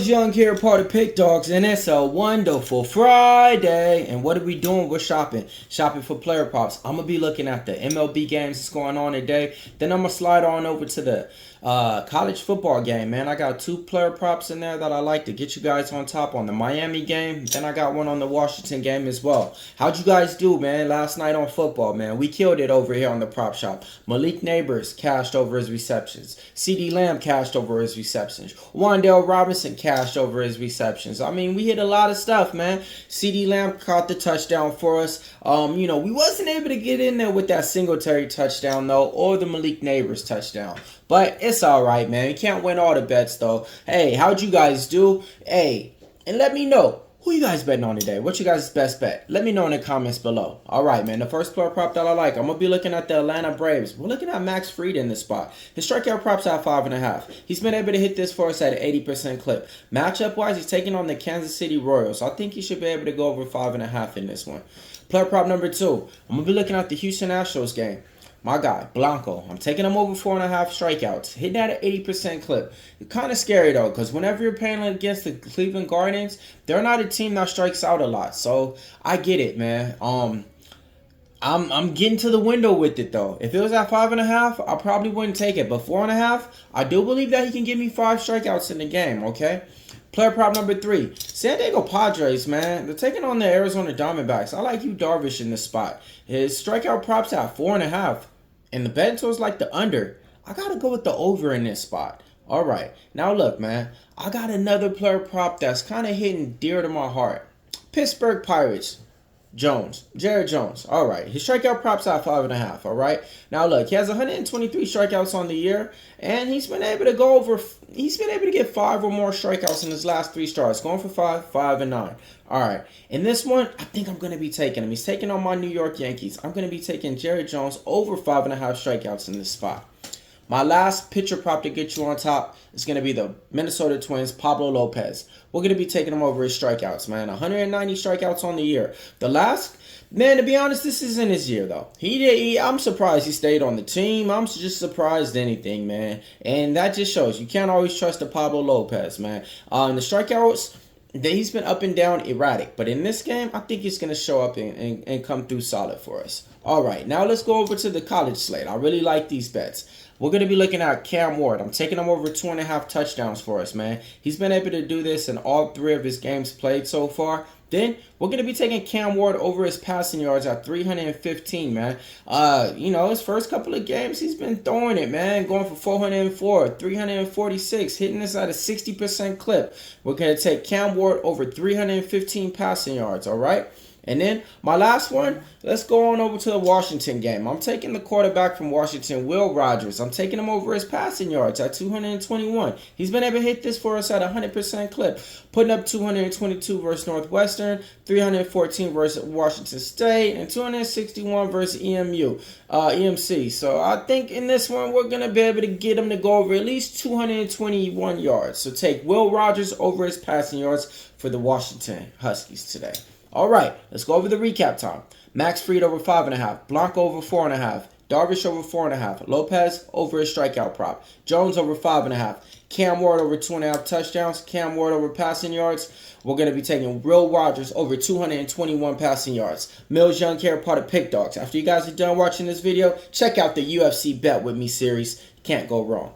Millz Young here, part of Pick Dawgz, and it's a wonderful Friday. And what are we doing? We're shopping for player props. I'm gonna be looking at the MLB games that's going on today. Then I'm gonna slide on over to the college football game, man. I got 2 player props in there that I like to get you guys on top on the Miami game. Then I got one on the Washington game as well. How'd you guys do, man, last night on football, man? We killed it over here on the prop shop. Malik Neighbors cashed over his receptions. CeeDee Lamb cashed over his receptions. Wan'Dale Robinson cashed over his receptions. I mean, we hit a lot of stuff, man. CeeDee Lamb caught the touchdown for us. We wasn't able to get in there with that Singletary touchdown, though, or the Malik Neighbors touchdown. But it's all right, man. You can't win all the bets, though. Hey, how'd you guys do? Hey, and let me know. Who you guys betting on today? What's your guys' best bet? Let me know in the comments below. All right, man. The first player prop that I like, I'm going to be looking at the Atlanta Braves. We're looking at Max Fried in this spot. His strikeout prop's at 5.5. He's been able to hit this for us at an 80% clip. Matchup-wise, he's taking on the Kansas City Royals. I think he should be able to go over 5.5 in this one. Player prop number 2, I'm going to be looking at the Houston Astros game. My guy, Blanco. I'm taking him over 4.5 strikeouts. Hitting at an 80% clip. It's kind of scary, though, because whenever you're playing against the Cleveland Guardians, they're not a team that strikes out a lot. So, I get it, man. I'm getting to the window with it, though. If it was at 5.5, I probably wouldn't take it. But 4.5, I do believe that he can give me 5 strikeouts in the game, okay? Player prop number 3, San Diego Padres, man. They're taking on the Arizona Diamondbacks. I like Yu Darvish in this spot. His strikeout prop's at 4.5. And the bet was like the under. I got to go with the over in this spot. All right. Now, look, man. I got another player prop that's kind of hitting dear to my heart. Pittsburgh Pirates. Jared Jones. All right. His strikeout prop's at 5.5. All right. Now, look. He has 123 strikeouts on the year. And he's been able to go over. He's been able to get 5 or more strikeouts in his last 3 starts. Going for 5, 5, and 9. All right. In this one, I think I'm going to be taking him. He's taking on my New York Yankees. I'm going to be taking Jared Jones over 5.5 strikeouts in this spot. My last pitcher prop to get you on top is going to be the Minnesota Twins, Pablo Lopez. We're going to be taking him over his strikeouts, man. 190 strikeouts on the year. Man, to be honest, this isn't his year, though. I'm surprised he stayed on the team. I'm just surprised anything, man. And that just shows you can't always trust the Pablo Lopez, man. The strikeouts, he's been up and down erratic. But in this game, I think he's going to show up and come through solid for us. All right, now let's go over to the college slate. I really like these bets. We're going to be looking at Cam Ward. I'm taking him over 2.5 touchdowns for us, man. He's been able to do this in all 3 of his games played so far. Then we're going to be taking Cam Ward over his passing yards at 315, man. His first couple of games, he's been throwing it, man. Going for 404, 346, hitting this at a 60% clip. We're going to take Cam Ward over 315 passing yards, all right? And then my last one, let's go on over to the Washington game. I'm taking the quarterback from Washington, Will Rogers. I'm taking him over his passing yards at 221. He's been able to hit this for us at 100% clip, putting up 222 versus Northwestern, 314 versus Washington State, and 261 versus EMC. So I think in this one, we're going to be able to get him to go over at least 221 yards. So take Will Rogers over his passing yards for the Washington Huskies today. All right, let's go over the recap time. Max Fried over 5.5. Blanco over 4.5. Darvish over 4.5. Lopez over his strikeout prop. Jones over 5.5. Cam Ward over 2.5 touchdowns. Cam Ward over passing yards. We're going to be taking Will Rogers over 221 passing yards. Millz Young here, part of Pick Dawgz. After you guys are done watching this video, check out the UFC Bet With Me series. Can't go wrong.